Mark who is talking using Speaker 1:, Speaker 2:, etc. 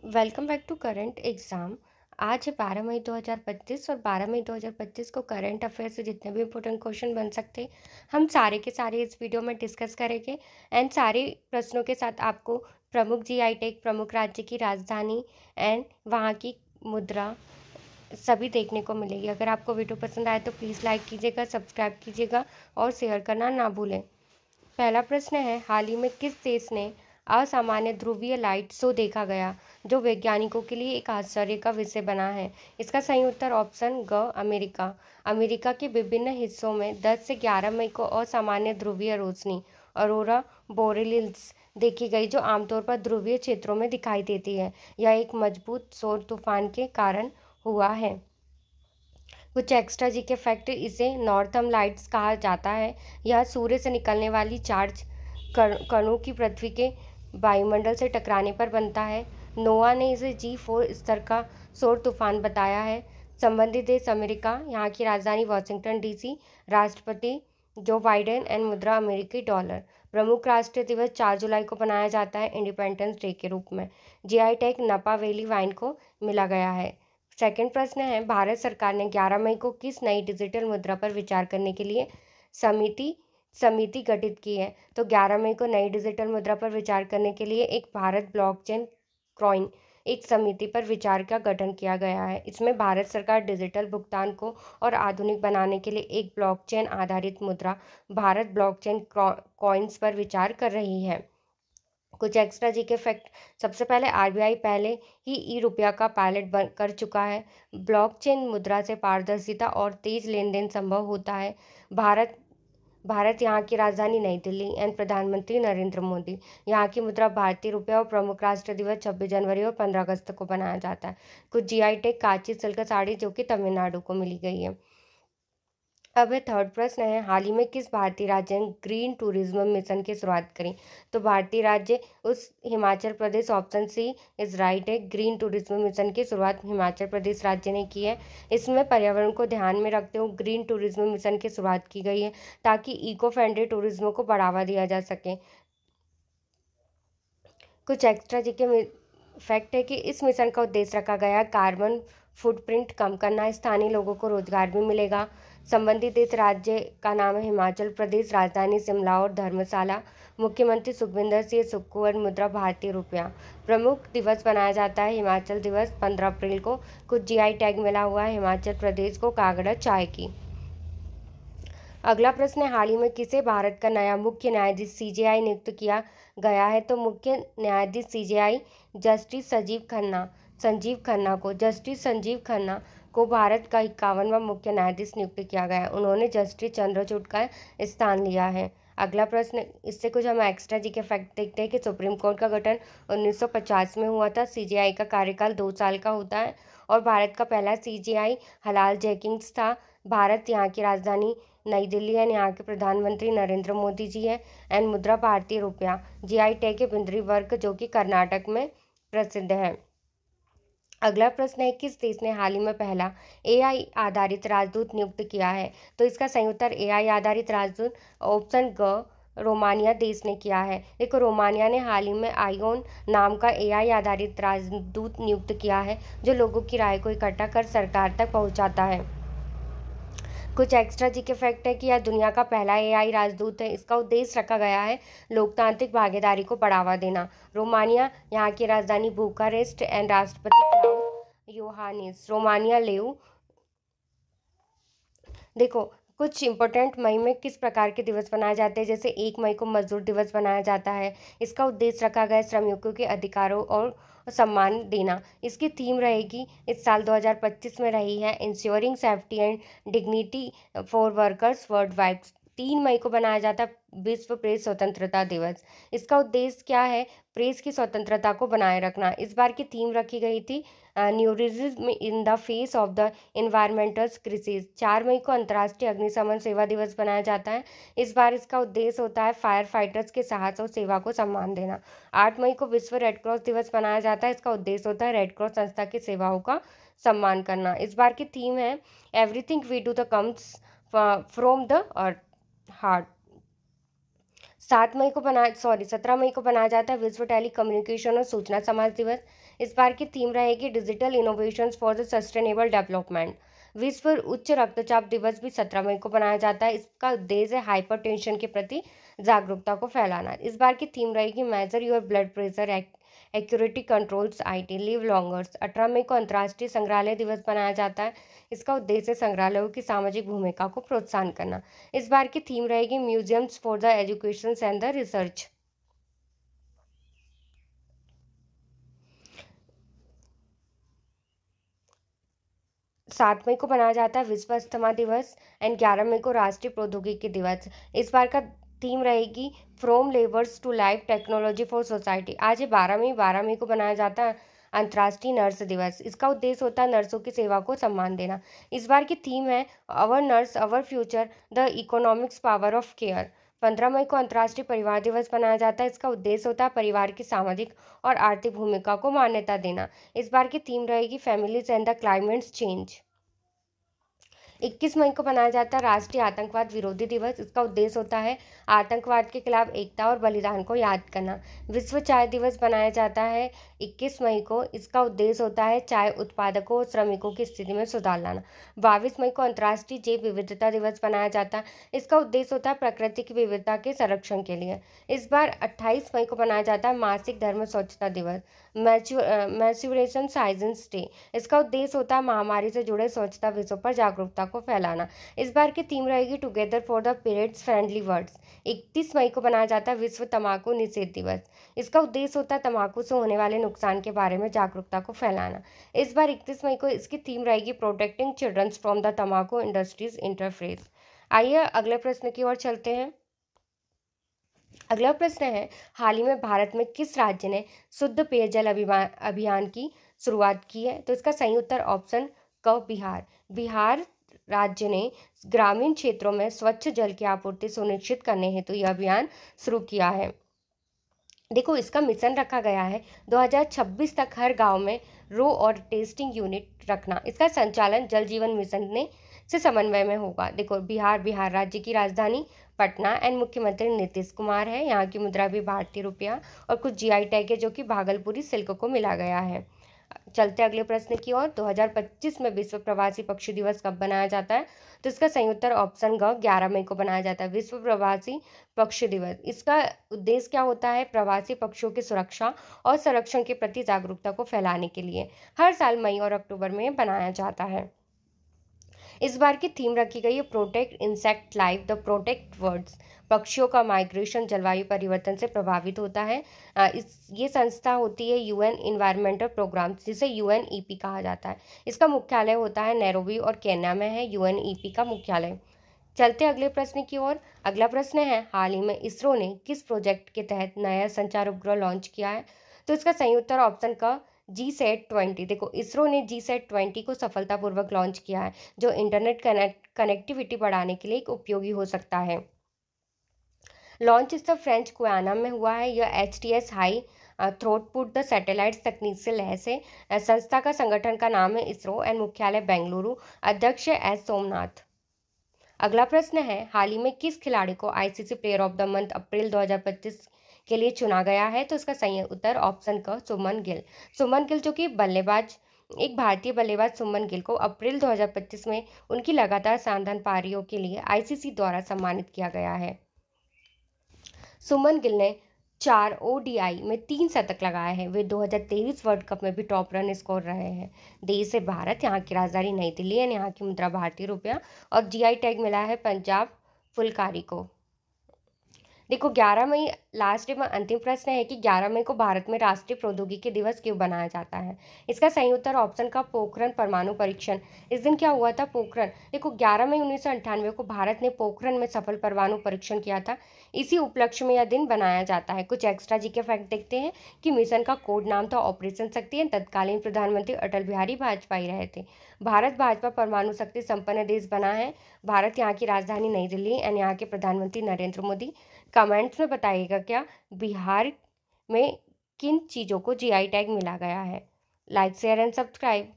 Speaker 1: Welcome back to current exam. आज है 12 मई 2025 और 12 मई 2025 को करंट अफेयर से जितने भी इम्पोर्टेंट क्वेश्चन बन सकते हम सारे के सारे इस वीडियो में डिस्कस करेंगे। एंड सारे प्रश्नों के साथ आपको प्रमुख जीआई टैग, प्रमुख राज्य की राजधानी एंड वहाँ की मुद्रा सभी देखने को मिलेगी। अगर आपको वीडियो पसंद आए तो प्लीज़ लाइक कीजिएगा, सब्सक्राइब कीजिएगा और शेयर करना ना भूलें। पहला प्रश्न है, हाल ही में किस देश ने असामान्य ध्रुवीय लाइट शो देखा गया जो वैज्ञानिकों के लिए एक आश्चर्य का विषय बना है? इसका सही उत्तर ऑप्शन ग अमेरिका। अमेरिका के विभिन्न हिस्सों में 10 से 11 मई को असामान्य ध्रुवीय रोशनी अरोरा बोरेलिस देखी गई, जो आमतौर पर ध्रुवीय क्षेत्रों में दिखाई देती है। यह एक मजबूत सौर तूफान के कारण हुआ है। कुछ एक्स्ट्रा जी के फैक्ट, इसे नॉर्थर्न लाइट्स कहा जाता है। यह सूर्य से निकलने वाली चार्ज कणों की पृथ्वी के वायुमंडल से टकराने पर बनता है। नोआ ने इसे G4 स्तर का सौर तूफान बताया है। संबंधित देश अमेरिका, यहाँ की राजधानी वॉशिंगटन DC, राष्ट्रपति जो बाइडेन एंड मुद्रा अमेरिकी डॉलर। प्रमुख राष्ट्रीय दिवस 4 जुलाई को मनाया जाता है इंडिपेंडेंस डे के रूप में। जीआई टैग नपा वैली वाइन को मिला गया है। सेकंड प्रश्न है, भारत सरकार ने 11 मई को किस नई डिजिटल मुद्रा पर विचार करने के लिए समिति समिति गठित की है? तो 11 मई को नई डिजिटल मुद्रा पर विचार करने के लिए एक भारत ब्लॉकचेन कॉइन एक समिति पर विचार का गठन किया गया है। इसमें भारत सरकार डिजिटल भुगतान को और आधुनिक बनाने के लिए एक ब्लॉकचेन आधारित मुद्रा भारत ब्लॉकचेन कॉइन्स पर विचार कर रही है। कुछ एक्स्ट्रा जी के फैक्ट, सबसे पहले आरबीआई पहले ही ई रुपया का पायलट कर चुका है। ब्लॉकचेन मुद्रा से पारदर्शिता और तेज लेन देन संभव होता है। भारत भारत यहाँ की राजधानी नई दिल्ली एंड प्रधानमंत्री नरेंद्र मोदी। यहाँ की मुद्रा भारतीय रुपया और प्रमुख राष्ट्र दिवस 26 जनवरी और 15 अगस्त को मनाया जाता है। कुछ GI tag Kanchi silk sari जो कि तमिलनाडु को मिली गई है। अब थर्ड प्रश्न है, हाल ही में किस भारतीय राज्य ने ग्रीन टूरिज्म मिशन की शुरुआत करी? तो भारतीय राज्य उस Himachal Pradesh, option C is right है। ग्रीन टूरिज्म मिशन की शुरुआत हिमाचल प्रदेश राज्य ने की है। इसमें पर्यावरण को ध्यान में रखते हुए ग्रीन टूरिज्म मिशन की शुरुआत की गई है ताकि इको फ्रेंडली टूरिज्म को बढ़ावा दिया जा सके। कुछ एक्स्ट्रा जी के फैक्ट है कि इस मिशन का उद्देश्य रखा गया कार्बन फुटप्रिंट कम करना, स्थानीय लोगों को रोजगार भी मिलेगा। संबंधित इस राज्य का नाम है हिमाचल प्रदेश, राजधानी शिमला और धर्मशाला। मुख्यमंत्री सुखविंदर सिंह सुक्खू और मुद्रा भारतीय रुपया। प्रमुख दिवस मनाया जाता है हिमाचल दिवस 15 अप्रैल को। कुछ जीआई टैग मिला हुआ है हिमाचल प्रदेश को कागड़ा चाय की। अगला प्रश्न है, हाल ही में किसे भारत का नया मुख्य न्यायाधीश सीजेआई नियुक्त किया गया है? तो मुख्य न्यायाधीश सीजेआई जस्टिस संजीव खन्ना को भारत का 51वां मुख्य न्यायाधीश नियुक्त किया गया है। उन्होंने जस्टिस चंद्रचूड़ का स्थान लिया है। अगला प्रश्न, इससे कुछ हम एक्स्ट्रा जी के फैक्ट देखते हैं कि सुप्रीम कोर्ट का गठन 1950 में हुआ था। सीजेआई का कार्यकाल 2 साल का होता है और भारत का पहला सीजेआई हलाल जेकिंग्स था। भारत यहाँ की राजधानी नई दिल्ली है, यहाँ के प्रधानमंत्री नरेंद्र मोदी जी है एंड मुद्रा भारतीय रुपया। जीआई टैग है बिंद्री वर्क जो कि कर्नाटक में प्रसिद्ध है। अगला प्रश्न है, किस देश ने हाल ही में पहला एआई आधारित राजदूत नियुक्त किया है? तो इसका सही उत्तर एआई आधारित राजदूत ऑप्शन ग रोमानिया देश ने किया है। देखो, रोमानिया ने हाल ही में आईओन नाम का एआई आधारित राजदूत नियुक्त किया है जो लोगों की राय को इकट्ठा कर सरकार तक पहुंचाता है। कुछ एक्स्ट्रा जी के फैक्ट है कि यह दुनिया का पहला एआई राजदूत है। इसका उद्देश्य रखा गया है लोकतांत्रिक भागीदारी को बढ़ावा देना। रोमानिया यहाँ की राजधानी बुखारेस्ट एंड राष्ट्रपति क्लाउस योहानिस रोमानिया लेउ। देखो, कुछ इंपॉर्टेंट मई में किस प्रकार के दिवस मनाए जाते हैं, जैसे 1 मई को मजदूर दिवस मनाया जाता है। इसका उद्देश्य रखा गया है श्रमिकों के अधिकारों और सम्मान देना। इसकी थीम रहेगी इस साल 2025 में रही है ensuring safety and dignity for workers world wide. 3 मई को मनाया जाता है विश्व प्रेस स्वतंत्रता दिवस। इसका उद्देश्य क्या है? प्रेस की स्वतंत्रता को बनाए रखना। इस बार की थीम रखी गई थी tourism in the face of the environmental crisis. 4 मई को अंतर्राष्ट्रीय अग्निशमन सेवा दिवस मनाया जाता है। इस बार इसका उद्देश्य होता है फायर फाइटर्स के साहस और सेवा को सम्मान देना। 8 मई को विश्व रेड क्रॉस दिवस मनाया जाता है। इसका उद्देश्य होता है रेड क्रॉस संस्था की सेवाओं का सम्मान करना। इस बार की थीम है everything we do the comes from the heart. 17 मई को मनाया जाता है विश्व टेली कम्युनिकेशन और सूचना समाज दिवस। इस बार की थीम रहेगी digital innovations for the sustainable development. विश्व उच्च रक्तचाप दिवस भी 17 मई को मनाया जाता है। इसका उद्देश्य है हाइपरटेंशन के प्रति जागरूकता को फैलाना। इस बार की थीम रहेगी measure your blood pressure accurately controls it live longer. 18 मई को अंतर्राष्ट्रीय संग्रहालय दिवस मनाया जाता है। इसका उद्देश्य संग्रहालयों की सामाजिक भूमिका को प्रोत्साहन करना। इस बार की थीम रहेगी museums for the education and the research. 7 मई को मनाया जाता है विश्व अस्थमा दिवस एंड 11 मई को राष्ट्रीय प्रौद्योगिकी दिवस। इस बार का थीम रहेगी from labours to life technology for society. आज है 12 मई को मनाया जाता है अंतर्राष्ट्रीय नर्स दिवस। इसका उद्देश्य होता है नर्सों की सेवा को सम्मान देना। इस बार की थीम है our nurse our future the economics power of care. 15 मई को अंतर्राष्ट्रीय परिवार दिवस मनाया जाता है। इसका उद्देश्य होता है परिवार की सामाजिक और आर्थिक भूमिका को मान्यता देना। इस बार की थीम रहेगी families and the climate change. 21 मई को मनाया जाता है राष्ट्रीय आतंकवाद विरोधी दिवस। इसका उद्देश्य होता है आतंकवाद के खिलाफ एकता और बलिदान को याद करना। विश्व चाय दिवस मनाया जाता है 21 मई को। इसका उद्देश्य होता है चाय उत्पादकों और श्रमिकों की स्थिति में सुधार लाना। 22 मई को अंतर्राष्ट्रीय जैव विविधता दिवस मनाया जाता है। इसका उद्देश्य होता है प्रकृति की विविधता के संरक्षण के लिए। इस बार 28 मई को मनाया जाता है मासिक धर्म स्वच्छता दिवस मैच्योरेशन साइजेंस डे। इसका उद्देश्य होता है महामारी से जुड़े स्वच्छता विषयों पर जागरूकता को फैलाना। इस बार की थीम रहेगी together for the parents friendly words. 31 मई को मनाया जाता है विश्व तंबाकू निषेध दिवस। इसका उद्देश्य होता है तंबाकू से होने वाले नुकसान के बारे में जागरूकता को फैलाना। इस बार 31 मई को इसकी थीम रहेगी प्रोटेक्टिंग चिल्ड्रंस फ्रॉम द तंबाकू इंडस्ट्रीज इंटरफेस। आइए अगले प्रश्न की ओर चलते हैं। अगला प्रश्न है हाल ही में भारत में किस राज्य ने शुद्ध पेयजल अभियान की शुरुआत की है? तो इसका सही उत्तर ऑप्शन क बिहार। बिहार राज्य ने ग्रामीण क्षेत्रों में स्वच्छ जल की आपूर्ति सुनिश्चित करने हेतु यह अभियान शुरू किया है। देखो इसका मिशन रखा गया है 2026 तक हर गांव में रो और टेस्टिंग यूनिट रखना। इसका संचालन जल जीवन मिशन ने से समन्वय में होगा। देखो बिहार राज्य की राजधानी पटना एंड मुख्यमंत्री नीतीश कुमार है। यहाँ की मुद्रा भी भारतीय रुपया और कुछ जीआई टैग है जो कि भागलपुरी सिल्क को मिला गया है। चलते अगले प्रश्न की ओर। 2025 में विश्व प्रवासी पक्षी दिवस कब मनाया जाता है? तो इसका सही उत्तर ऑप्शन ग 11 मई को मनाया जाता है विश्व प्रवासी पक्षी दिवस। इसका उद्देश्य क्या होता है? प्रवासी पक्षियों की सुरक्षा और संरक्षण के प्रति जागरूकता को फैलाने के लिए हर साल मई और अक्टूबर में बनाया जाता है। इस बार की थीम रखी गई है protect insect life the protect words. पक्षियों का माइग्रेशन जलवायु परिवर्तन से प्रभावित होता है। ये संस्था होती है यूएन इन्वायरमेंटल प्रोग्राम जिसे यूएनईपी कहा जाता है। इसका मुख्यालय होता है नैरोबी और केन्या में है यूएनईपी का मुख्यालय। चलते अगले प्रश्न की ओर। अगला प्रश्न है हाल ही में इसरो ने किस प्रोजेक्ट के तहत नया संचार उपग्रह लॉन्च किया है? तो इसका सही उत्तर ऑप्शन का GSAT-20। देखो इसरो ने GSAT-20 को सफलतापूर्वक लॉन्च किया है जो इंटरनेट कनेक्टिविटी बढ़ाने के लिए एक उपयोगी हो सकता है। लॉन्च इस फ्रेंच गुयाना में हुआ है। यह HTS हाई थ्रोटपुट द सैटेलाइट तकनीक से लैस है। संस्था का संगठन का नाम है इसरो एंड मुख्यालय बेंगलुरु। अध्यक्ष एस सोमनाथ। अगला प्रश्न है हाल ही में किस खिलाड़ी को ICC player of the month अप्रैल 2025 के लिए चुना गया है? तो इसका सही उत्तर ऑप्शन क सुमन गिल। सुमन गिल जो कि बल्लेबाज एक भारतीय बल्लेबाज सुमन गिल को अप्रैल 2025 में उनकी लगातार शानदार पारियों के लिए आईसीसी द्वारा सम्मानित किया गया है। सुमन गिल ने 4 ODI में 3 शतक लगाए हैं। वे 2023 वर्ल्ड कप में भी टॉप रन स्कोर रहे हैं। देश है भारत, यहाँ की राजधानी नई दिल्ली है, यहाँ की मुद्रा भारतीय रुपया और जीआई टैग मिला है पंजाब फुलकारी को। देखो 11 मई लास्ट में अंतिम प्रश्न है कि 11 मई को भारत में राष्ट्रीय प्रौद्योगिकी दिवस क्यों बनाया जाता है? इसका सही उत्तर ऑप्शन का पोखरण परमाणु परीक्षण। इस दिन क्या हुआ था? पोखरण देखो 11 मई 1998 को भारत ने पोखरण में सफल परमाणु परीक्षण किया था। इसी उपलक्ष्य में यह दिन बनाया जाता है। कुछ एक्स्ट्रा जी के फैक्ट देखते हैं कि मिशन का कोड नाम था ऑपरेशन शक्ति एंड तत्कालीन प्रधानमंत्री अटल बिहारी वाजपेयी रहे थे। भारत भाजपा परमाणु शक्ति संपन्न देश बना है। भारत यहाँ की राजधानी नई दिल्ली एंड यहाँ के प्रधानमंत्री नरेंद्र मोदी। कमेंट्स में बताइएगा क्या बिहार में किन चीज़ों को जीआई टैग मिला गया है। Like share and subscribe.